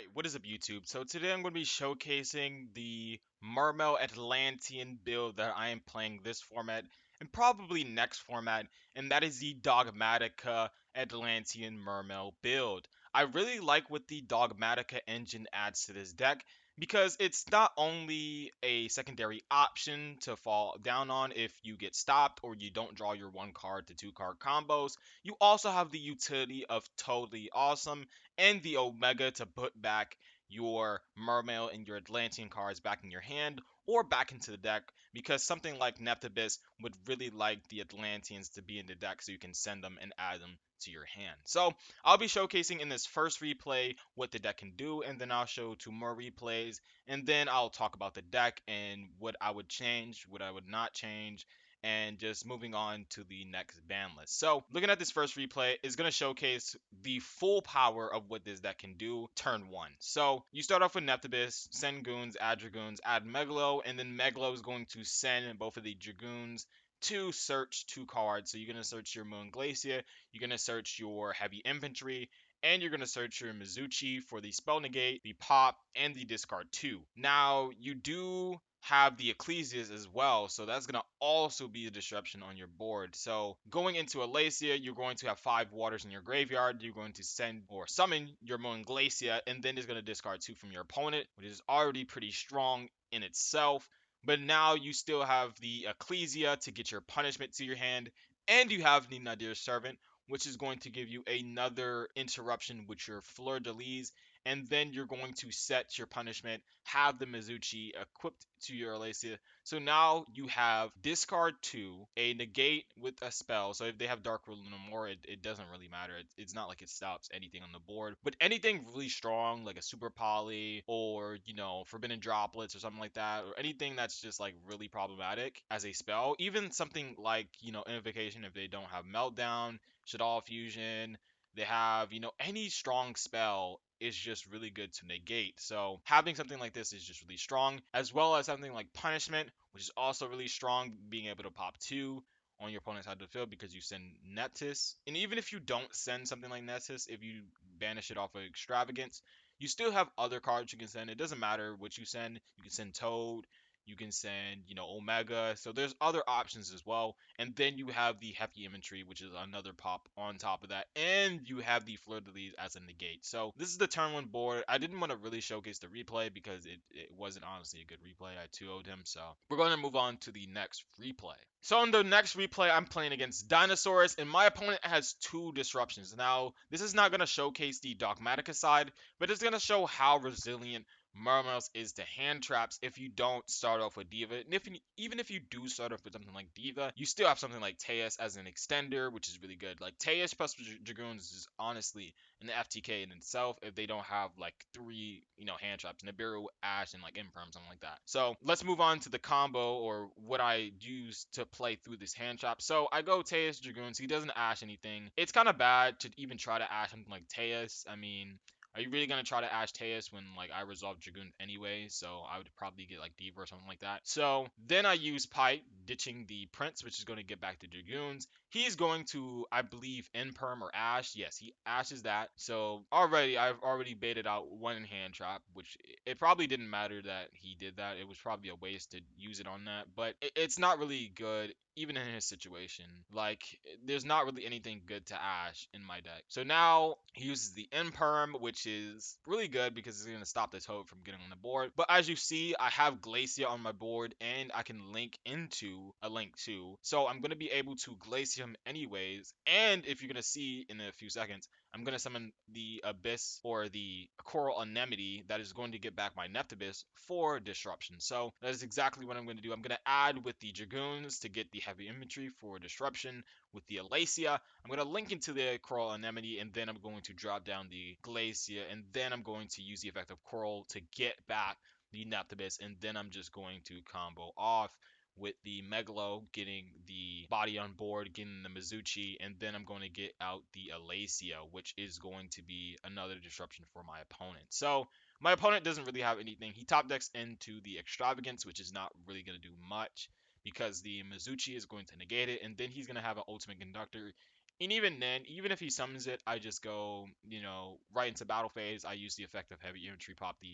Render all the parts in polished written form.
Alright, what is up YouTube? So today I'm going to be showcasing the Mermail Atlantean build that I am playing this format and probably next format, and that is the Dogmatica Atlantean Mermail build. I really like what the Dogmatica engine adds to this deck because it's not only a secondary option to fall down on if you get stopped or you don't draw your 1 card to 2 card combos, you also have the utility of Totally Awesome and the Omega to put back your Mermail and your Atlantean cards back in your hand or back into the deck because something like Neptibus would really like the Atlanteans to be in the deck so you can send them and add them to your hand. So I'll be showcasing in this first replay what the deck can do, and then I'll show 2 more replays, and then I'll talk about the deck and what I would change, what I would not change, and just moving on to the next ban list. So looking at this first replay is going to showcase the full power of what this deck can do turn 1. So you start off with Neptibus, send goons, add dragoons, add Megalo, and then Megalo is going to send both of the dragoons to search 2 cards. So you're going to search your Moon Glacier, you're going to search your heavy infantry, and you're going to search your Mizuchi for the spell negate, the pop, and the discard 2. Now, you do have the Ecclesias as well, so that's going to also be a disruption on your board. So going into Alacia, you're going to have 5 waters in your graveyard. You're going to send or summon your Moon Glacier, and then it's going to discard 2 from your opponent, which is already pretty strong in itself. But now you still have the Ecclesia to get your punishment to your hand, and you have the Nadir Servant, which is going to give you another interruption with your Fleur de Lis, and then you're going to set your punishment, have the Mizuchi equipped to your Alacia. So now you have discard 2, a negate with a spell. So if they have Dark Rule no more, it doesn't really matter. It's not like it stops anything on the board. But anything really strong, like a Super Poly or, Forbidden Droplets or something like that, or anything that's just like really problematic as a spell, even something like, Invocation if they don't have Meltdown, Shaddoll Fusion, they have, any strong spell is just really good to negate. So having something like this is just really strong, as well as something like Punishment, which is also really strong, being able to pop 2 on your opponent's side of the field because you send Neptis. And even if you don't send something like Neptis, if you banish it off of Extravagance, you still have other cards you can send. It doesn't matter what you send. You can send Toad, you can send, Omega. So there's other options as well. And then you have the Hefty Inventory, which is another pop on top of that. And you have the Fleur de Lis as a negate. So this is the turn 1 board. I didn't want to really showcase the replay because it wasn't honestly a good replay. I 2-0'd him. So we're going to move on to the next replay. So in the next replay, I'm playing against Dinosaurs, and my opponent has 2 disruptions. Now, this is not going to showcase the Dogmatica side, but it's going to show how resilient Mermails is to hand traps if you don't start off with Diva. And even if you do start off with something like Diva, you still have something like Teus as an extender, which is really good. Like Teus plus Dragoons is honestly an FTK in itself if they don't have like 3, hand traps, Nibiru, Ash, and like Imperm, something like that. So let's move on to the combo or what I use to play through this hand trap. So I go Teus Dragoons. He doesn't Ash anything. It's kind of bad to even try to Ash something like Teus. I mean, are you really gonna try to Ash Teus when like I resolve Dragoon anyway? So I would probably get like Diva or something like that. So then I use Pipe, ditching the Prince, which is going to get back to Dragoons. He's going to, I believe, Imperm or Ash. Yes, he ashes that. So I've already baited out 1 hand trap, which it probably didn't matter that he did that. It was probably a waste to use it on that, but it's not really good even in his situation. Like, there's not really anything good to Ash in my deck. So now he uses the Imperm, which is really good because it's going to stop the Toad from getting on the board. But as you see, I have Glacia on my board, and I can link into a link too. So I'm going to be able to Glacia him anyways. And if you're going to see in a few seconds, I'm going to summon the Abyss or the Coral Anemone that is going to get back my Neptibus for disruption. So that is exactly what I'm going to do. I'm going to add with the Dragoons to get the heavy infantry for disruption. With the Alacia, I'm going to link into the Coral Anemone, and then I'm going to drop down the Glacia, and then I'm going to use the effect of Coral to get back the Neptibus, and then I'm just going to combo off with the Megalo, getting the body on board, getting the Mizuchi, and then I'm going to get out the Alacia, which is going to be another disruption for my opponent. So my opponent doesn't really have anything. He top decks into the Extravagance, which is not really going to do much because the Mizuchi is going to negate it, and then he's going to have an Ultimate Conductor And even then, even if he summons it, I just go, right into battle phase. I use the effect of heavy infantry, pop the,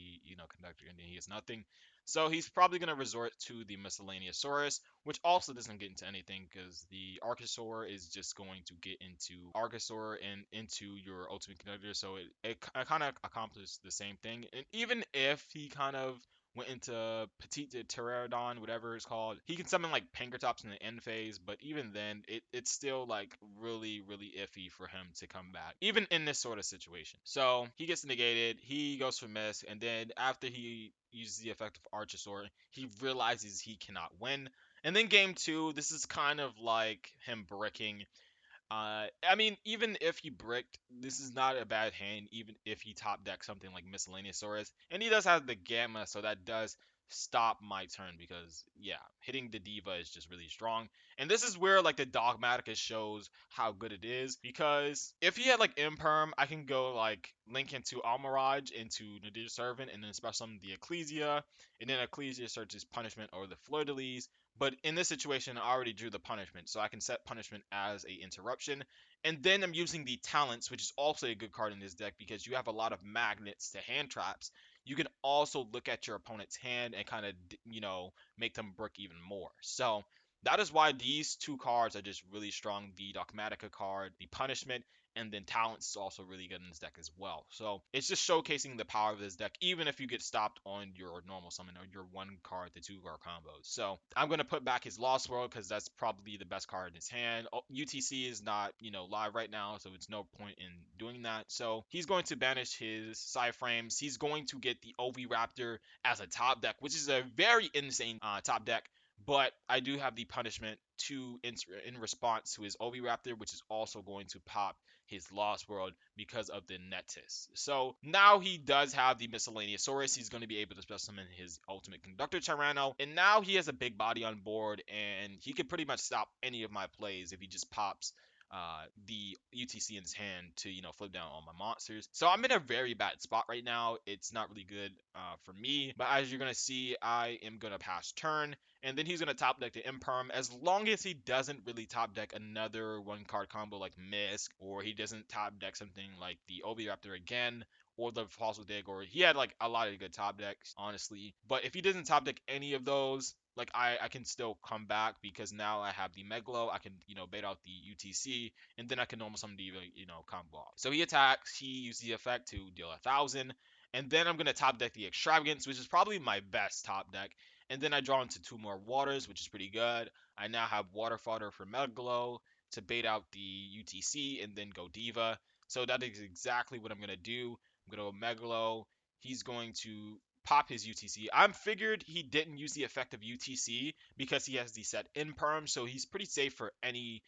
conductor, and then he has nothing. So he's probably going to resort to the miscellaneousaurus, which also doesn't get into anything because the Archosaur is just going to get into Archosaur and into your ultimate conductor. So it kind of accomplishes the same thing. And even if he kind of went into Petite de Pterodon, whatever it's called. He can summon like Pankratops in the end phase, but even then, it's still like really, really iffy for him to come back, even in this sort of situation. So he gets negated, he goes for miss, and then after he uses the effect of Archosaur, he realizes he cannot win. And then game two, this is kind of like him bricking. I mean, even if he bricked, this is not a bad hand, even if he top decks something like Miscellaneousaurus. And he does have the Gamma, so that does stop my turn because, yeah, hitting the Diva is just really strong. And this is where, like, the Dogmatica shows how good it is because if he had, like, Imperm, I can go, like, link into Almirage, into Nadir Servant, and then special summon the Ecclesia, and then Ecclesia searches Punishment or the Fleur de Lis, but in this situation, I already drew the punishment, so I can set punishment as a interruption. And then I'm using the talents, which is also a good card in this deck because you have a lot of magnets to hand traps. You can also look at your opponent's hand and kind of, make them brick even more. So that is why these two cards are just really strong. The Dogmatica card, the punishment, and then talents is also really good in this deck as well. So it's just showcasing the power of this deck, even if you get stopped on your normal summon or your one card to two card combos. So I'm gonna put back his Lost World because that's probably the best card in his hand. UTC is not, live right now, so it's no point in doing that. So he's going to banish his side frames. He's going to get the OV Raptor as a top deck, which is a very insane top deck. But I do have the punishment to in response to his Oviraptor, which is also going to pop his Lost World because of the Netis. So now he does have the Miscellaneousaurus. He's going to be able to special summon his Ultimate Conductor Tyranno. And now he has a big body on board, and he can pretty much stop any of my plays if he just pops the UTC in his hand to, flip down all my monsters. So I'm in a very bad spot right now. It's not really good for me. But as you're going to see, I am going to pass turn. And then he's going to top deck the Imperm as long as he doesn't really top deck another one card combo like Misk, or he doesn't top deck something like the Oviraptor again, or the Fossil Dig, or he had like a lot of good top decks, honestly. But if he doesn't top deck any of those, like I can still come back because now I have the Megalo, I can, bait out the UTC, and then I can normal summon the, combo off. So he attacks, he uses the effect to deal 1,000, and then I'm gonna top deck the Extravagance, which is probably my best top deck. And then I draw into two more waters, which is pretty good. I now have Water Fodder for Megalo to bait out the UTC and then go Diva. So that is exactly what I'm going to do. I'm going to go Megalo. He's going to pop his UTC. I'm figured he didn't use the effect of UTC because he has the set Imperm, so he's pretty safe for any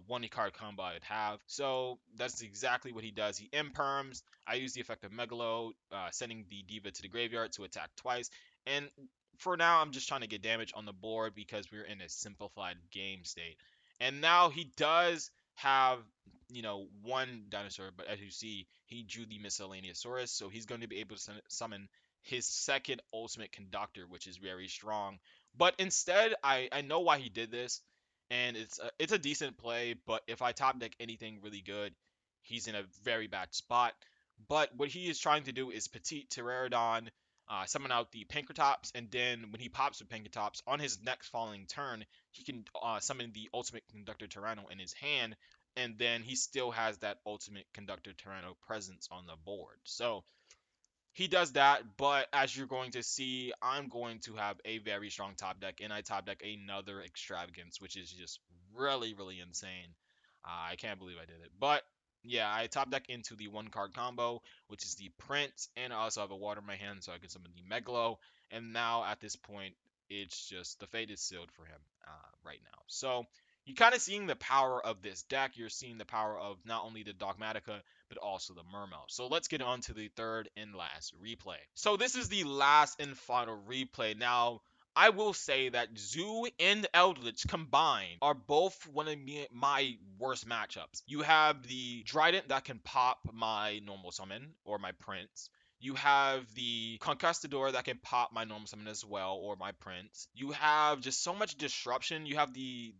one card combo I'd have. So that's exactly what he does. He Imperms. I use the effect of Megalo, sending the Diva to the graveyard to attack twice. And for now, I'm just trying to get damage on the board because we're in a simplified game state. And now he does have, one dinosaur, but as you see, he drew the Miscellaneousaurus, so he's going to be able to summon his second ultimate conductor, which is very strong. But instead, I know why he did this, and it's a decent play. But if I top deck anything really good, he's in a very bad spot. But what he is trying to do is Petite Pterodon, summon out the Pankratops, and then when he pops with Pankratops, on his next following turn, he can summon the Ultimate Conductor Tyranno in his hand, and then he still has that Ultimate Conductor Tyranno presence on the board. So he does that, but as you're going to see, I'm going to have a very strong top deck, and I top deck another Extravagance, which is just really, really insane. I can't believe I did it. But yeah, I top deck into the one card combo, which is the Prince, and I also have a water in my hand, so I can summon the Megalo. And now at this point, it's just the fate is sealed for him right now. So you're kind of seeing the power of this deck. You're seeing the power of not only the Dogmatica, but also the Mermail. So let's get on to the third and last replay. So this is the last and final replay. Now, I will say that Zoo and Eldritch combined are both one of my worst matchups. You have the Trident that can pop my normal summon or my Prince. You have the Conquistador that can pop my normal summon as well, or my Prince. You have just so much disruption. You have the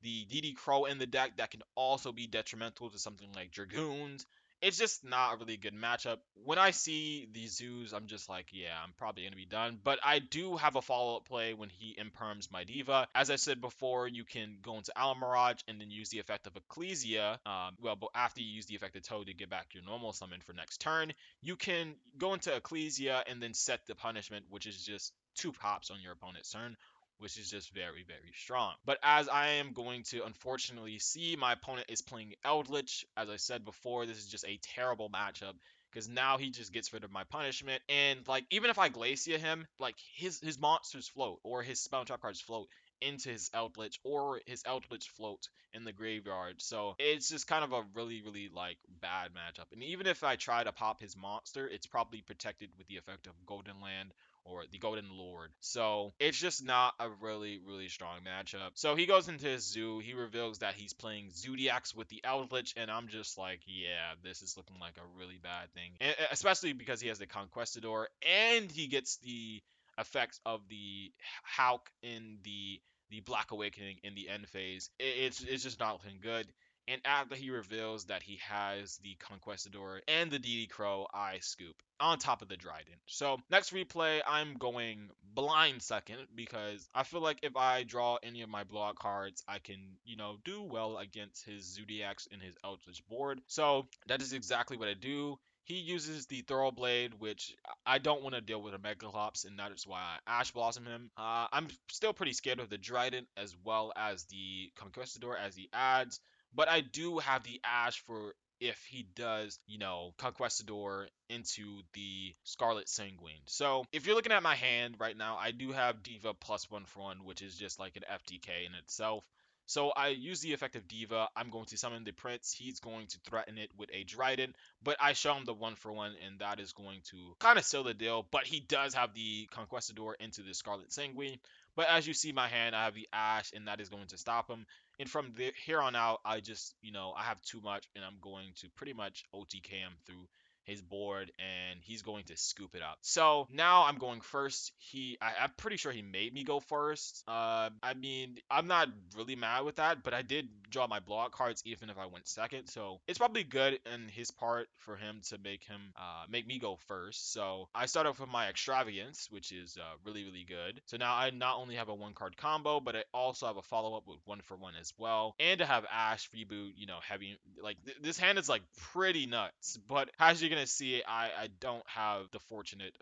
the DD Crow in the deck that can also be detrimental to something like Dragoons. It's just not a really good matchup. When I see these zoos, I'm just like, yeah, I'm probably going to be done. But I do have a follow-up play when he imperms my Diva. As I said before, you can go into Alamirage and then use the effect of Ecclesia. But after you use the effect of Toad to get back your normal summon for next turn, you can go into Ecclesia and then set the punishment, which is just 2 pops on your opponent's turn, which is just very, very strong. But as I am going to unfortunately see, my opponent is playing Eldritch. As I said before, this is just a terrible matchup because now he just gets rid of my punishment. And like even if I Glacia him, like his monsters float or his spell trap cards float into his Eldritch or his Eldritch float in the graveyard. So it's just kind of a really, really like bad matchup. And even if I try to pop his monster, it's probably protected with the effect of Golden Land or the Golden Lord. So it's just not a really, really strong matchup. So he goes into his zoo. He reveals that he's playing Zodiacs with the Eldritch, and I'm just like, yeah, this is looking like a really bad thing. And, especially because he has the Conquistador, and he gets the effects of the Hulk in the Black Awakening in the end phase. It's just not looking good. And after he reveals that he has the Conquistador and the DD Crow, I scoop on top of the Dryden. So next replay, I'm going blind second because I feel like if I draw any of my block cards, I can, do well against his Zodiacs and his Eldritch board. So that is exactly what I do. He uses the Thoroughblade, which I don't want to deal with a Megalops, and that is why I Ash Blossom him. I'm still pretty scared of the Dryden as well as the Conquistador as he adds, but I do have the Ash for if he does, Conquistador into the Scarlet Sanguine. So if you're looking at my hand right now, I do have Diva plus 1 for 1, which is just like an FTK in itself. So I use the effect of Diva. I'm going to summon the Prince. He's going to threaten it with a Dryden, but I show him the 1 for 1, and that is going to kind of seal the deal. But he does have the Conquistador into the Scarlet Sanguine. But as you see my hand, I have the Ash, and that is going to stop him. And from here on out, I just, I have too much, and I'm going to pretty much OTK him through his board, and he's going to scoop it up. So now I'm going first. I'm pretty sure he made me go first. I mean, I'm not really mad with that, but I did draw my block cards even if I went second. So it's probably good in his part for him to make me go first. So I start off with my extravagance, which is really, really good. So now I not only have a 1 card combo, but I also have a follow up with 1 for 1 as well, and to have Ash reboot, heavy like this hand is like pretty nuts. But as you're gonna see, I don't have the fortunate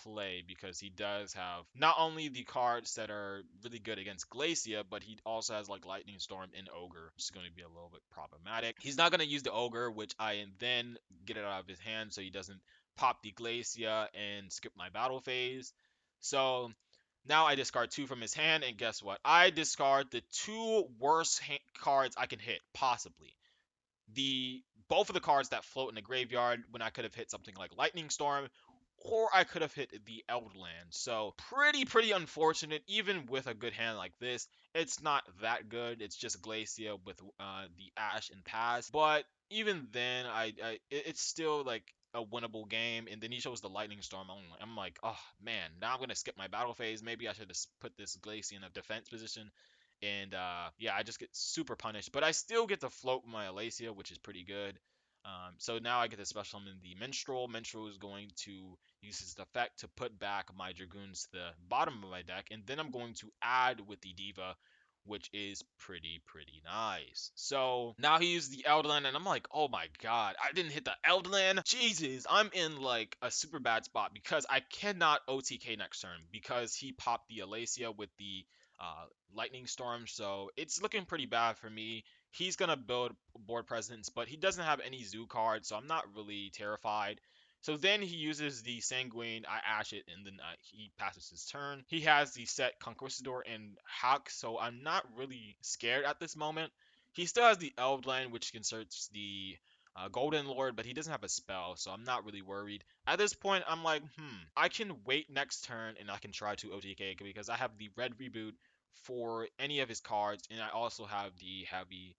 play because he does have not only the cards that are really good against Glacia, but he also has like Lightning Storm and Ogre, which is going to be a little bit problematic. He's not going to use the Ogre, which I then get it out of his hand so he doesn't pop the Glacia and skip my battle phase. So now I discard 2 from his hand, and guess what? I discard the 2 worst cards I can hit, possibly. The both of the cards that float in the graveyard when I could have hit something like Lightning Storm, or I could have hit the Eldland. So pretty unfortunate. Even with a good hand like this, it's not that good. It's just Glacia with the Ash and Pass. But even then, it's still like a winnable game. And then he shows the Lightning Storm. I'm like, oh man, now I'm gonna skip my battle phase. Maybe I should have put this Glacia in a defense position. And yeah, I just get super punished, but I still get to float my Alacia, which is pretty good. So now I get to special summon the Minstrel. Minstrel is going to use his effect to put back my Dragoons to the bottom of my deck, and then I'm going to add with the Diva, which is pretty nice. So now he used the Eldland, and I'm like, oh my god, I didn't hit the Eldland. Jesus, I'm in like a super bad spot because I cannot OTK next turn because he popped the Alacia with the uh, Lightning Storm, so it's looking pretty bad for me. He's gonna build board presence, but he doesn't have any zoo cards, so I'm not really terrified. So then he uses the Sanguine, I ash it, and then he passes his turn. He has the set Conquistador and Hawk, so I'm not really scared at this moment. He still has the Eldland, which concerts the Golden Lord, but he doesn't have a spell, so I'm not really worried. At this point, I'm like, I can wait next turn and I can try to OTK because I have the red reboot for any of his cards, and I also have the heavy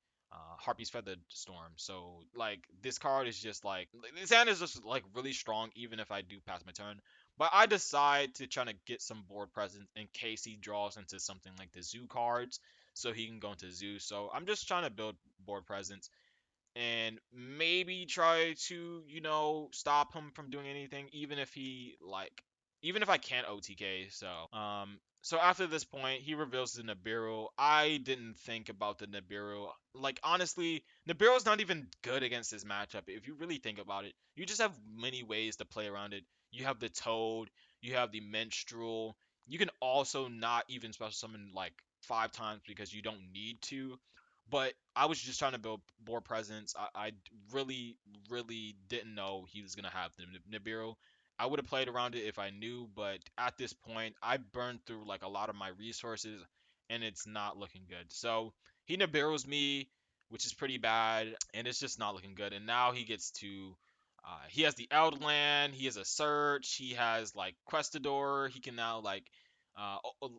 Harpy's Feathered Storm. So like this card is just like this hand is just like really strong even if I do pass my turn. But I decide to try to get some board presence in case he draws into something like the zoo cards. so he can go into zoo. So I'm just trying to build board presence and maybe try to, stop him from doing anything, even if I can't OTK. So after this point, he reveals the Nibiru. I didn't think about the Nibiru. Like honestly, Nibiru's not even good against this matchup. If you really think about it, you just have many ways to play around it. You have the Toad, you have the Minstrel. You can also not even special summon like 5 times because you don't need to. But I was just trying to build board presence. I really, really didn't know he was gonna have the Nibiru. I would have played around it if I knew, but at this point, I burned through like a lot of my resources, and it's not looking good. So he Nibiru's me, which is pretty bad, and it's just not looking good. And now he gets to, he has the Outland, he has a Search, he has like Questador. He can now like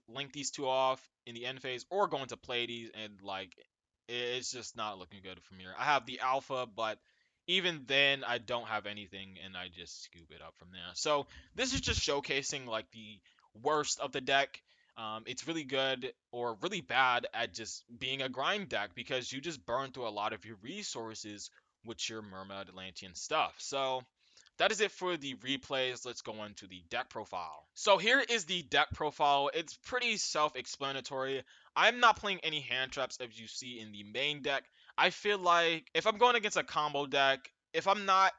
link these two off in the end phase, or go into Pleiades, and like it's just not looking good from here. I have the Alpha, but even then I don't have anything, and I just scoop it up from there. So this is just showcasing like the worst of the deck. It's really good or really bad at just being a grind deck because you just burn through a lot of your resources with your Mermail Atlantean stuff. So that is it for the replays. Let's go on to the deck profile. So here is the deck profile. It's pretty self-explanatory. I'm not playing any hand traps as you see in the main deck. I feel like if I'm going against a combo deck, if I'm not,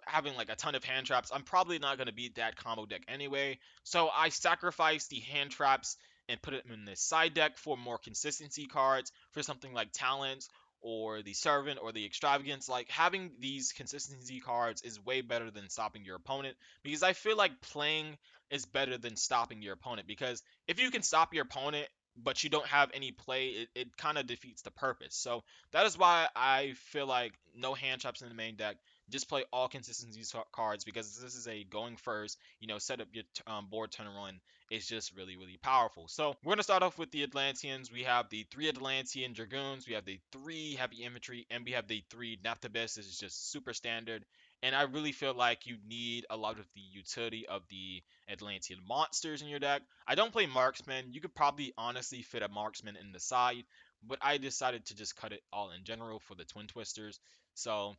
having like a ton of hand traps, I'm probably not going to beat that combo deck anyway. So I sacrifice the hand traps and put it in the side deck for more consistency cards for something like talents or the servant or the extravagance. Like having these consistency cards is way better than stopping your opponent, because I feel like playing is better than stopping your opponent, because if you can stop your opponent but you don't have any play, it kind of defeats the purpose. So that is why I feel like no hand traps in the main deck. Just play all consistency cards, because this is a going first, set up your board turn run. It's just really, really powerful. So we're gonna start off with the Atlanteans. We have the 3 Atlantean Dragoons, we have the 3 Heavy Infantry, and we have the 3 Naphthabis. This is just super standard. And I really feel like you need a lot of the utility of the Atlantean monsters in your deck. I don't play Marksman. You could probably honestly fit a Marksman in the side, but I decided to just cut it all in general for the Twin Twisters. So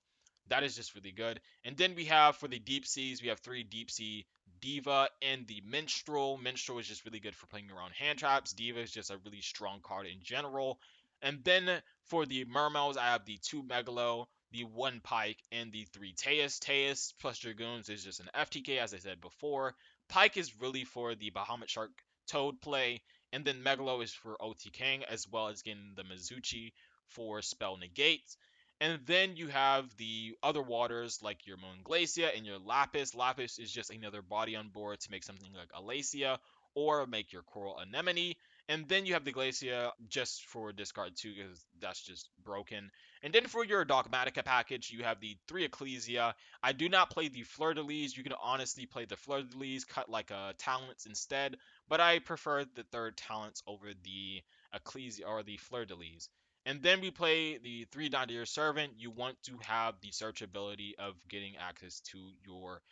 that is just really good. And then we have for the deep seas, we have 3 Deep Sea Diva and the Minstrel. Minstrel is just really good for playing around hand traps. Diva is just a really strong card in general. And then for the Mermails, I have the 2 Megalo, the 1 Pike, and the 3 Teus. Teus plus Dragoons is just an FTK, as I said before. Pike is really for the Bahamut Shark Toad play, and then Megalo is for OTKing, as well as getting the Mizuchi for spell negates. And then you have the other waters like your Moon Glacia and your Lapis. Lapis is just another body on board to make something like Alacia or make your Coral Anemone. And then you have the Glacia just for discard too, because that's just broken. And then for your Dogmatica package, you have the 3 Ecclesia. I do not play the Fleur de Lis. You can honestly play the Fleur de Lis, cut like a Talents instead, but I prefer the third Talents over the Ecclesia or the Fleur de Lis. And then we play the 3 Nadir Servant. You want to have the searchability of getting access to your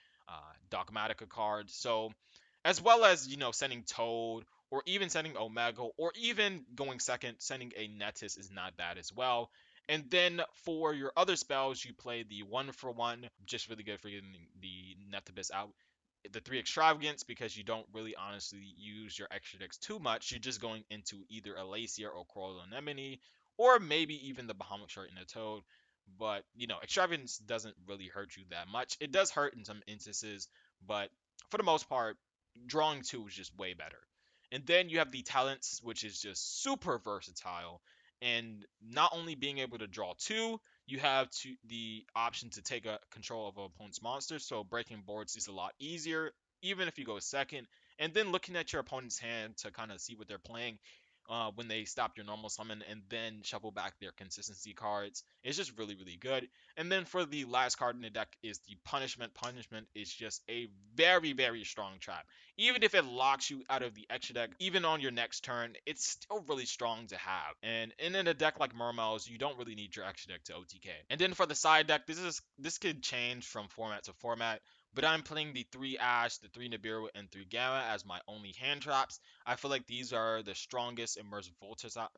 Dogmatica card. So, as well as, sending Toad, or even sending Omega, or even going second, sending a Netis is not bad as well. And then for your other spells, you play the 1-for-1, just really good for getting the Netabis out. The 3 Extravagance, because you don't really honestly use your extra decks too much. You're just going into either Alacia or Coral Anemone, or maybe even the Bahamut Shark and the Toad. But, Extravagance doesn't really hurt you that much. It does hurt in some instances, but for the most part, drawing 2 is just way better. And then you have the Talents, which is just super versatile. And not only being able to draw 2, you have the option to take a control of an opponent's monster, so breaking boards is a lot easier, even if you go second. And then looking at your opponent's hand to kind of see what they're playing when they stop your normal summon, and then shuffle back their consistency cards. It's just really, really good. And then for the last card in the deck is the Punishment. Punishment is just a very, very strong trap. Even if it locks you out of the extra deck, even on your next turn, it's still really strong to have. And in a deck like Mermail's, you don't really need your extra deck to OTK. And then for the side deck, this could change from format to format, But I'm playing the 3 Ash, the 3 Nibiru, and 3 Gamma as my only hand traps. I feel like these are the strongest and most versatile.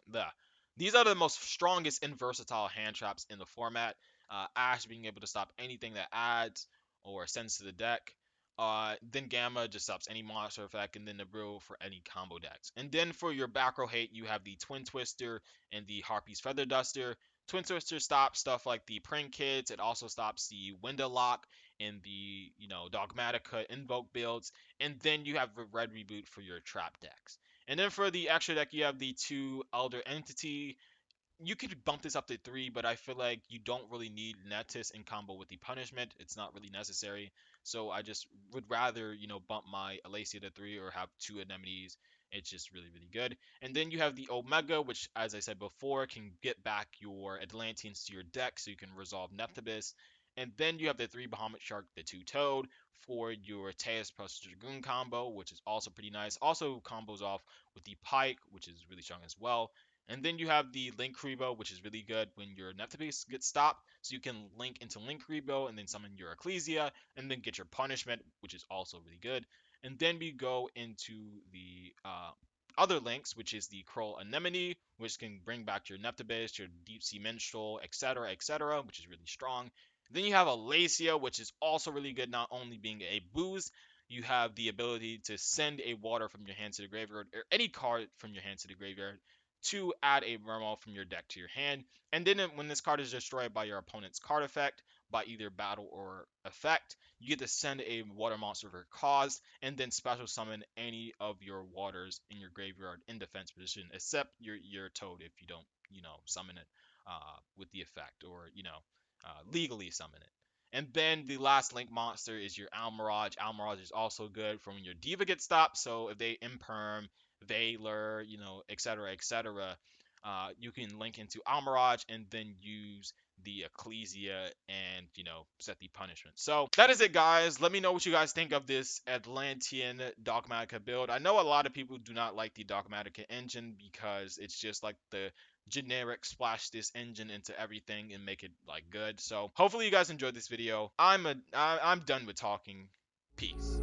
These are the most strongest and versatile hand traps in the format. Ash being able to stop anything that adds or sends to the deck. Then Gamma just stops any monster effect, and then Nibiru for any combo decks. And then for your back row hate, you have the Twin Twister and the Harpy's Feather Duster. Twin Twister stops stuff like the Prank Kids. It also stops the Window Lock in the Dogmatica Invoke builds, and then you have a Red Reboot for your trap decks. And then for the extra deck, you have the 2 Elder Entity. You could bump this up to 3, but I feel like you don't really need Netis in combo with the punishment. It's not really necessary. So I just would rather, bump my Alacia to 3 or have 2 Anemones. It's just really, really good. And then you have the Omega, which, as I said before, can get back your Atlanteans to your deck so you can resolve Neptibus. And then you have the 3 Bahamut Shark, the 2 Toad for your Teus plus Dragoon combo, which is also pretty nice. Also combos off with the Pike, which is really strong as well. And then you have the Link Rebo, which is really good when your Neptibase gets stopped. So you can link into Link Rebo and then summon your Ecclesia and then get your punishment, which is also really good. And then we go into the other links, which is the Kroll Anemone, which can bring back your Neptibase, your Deep Sea Minstrel, etc., which is really strong. Then you have Alacia, which is also really good, not only being a boost, you have the ability to send a water from your hand to the graveyard, or any card from your hand to the graveyard, to add a Mermail from your deck to your hand. And then when this card is destroyed by your opponent's card effect, by either battle or effect, you get to send a water monster for cost, and then special summon any of your waters in your graveyard in defense position, except your Toad if you don't, summon it with the effect, or legally summon it. And then the last link monster is your Almirage. Almirage is also good for when your Diva gets stopped. So if they imperm, Veiler, etc., you can link into Almirage and then use the Ecclesia and, set the punishment. So that is it, guys. Let me know what you guys think of this Atlantean Dogmatica build. I know a lot of people do not like the Dogmatica engine because it's just like the generic splash this engine into everything and make it like good. So hopefully you guys enjoyed this video. I'm done with talking. Peace.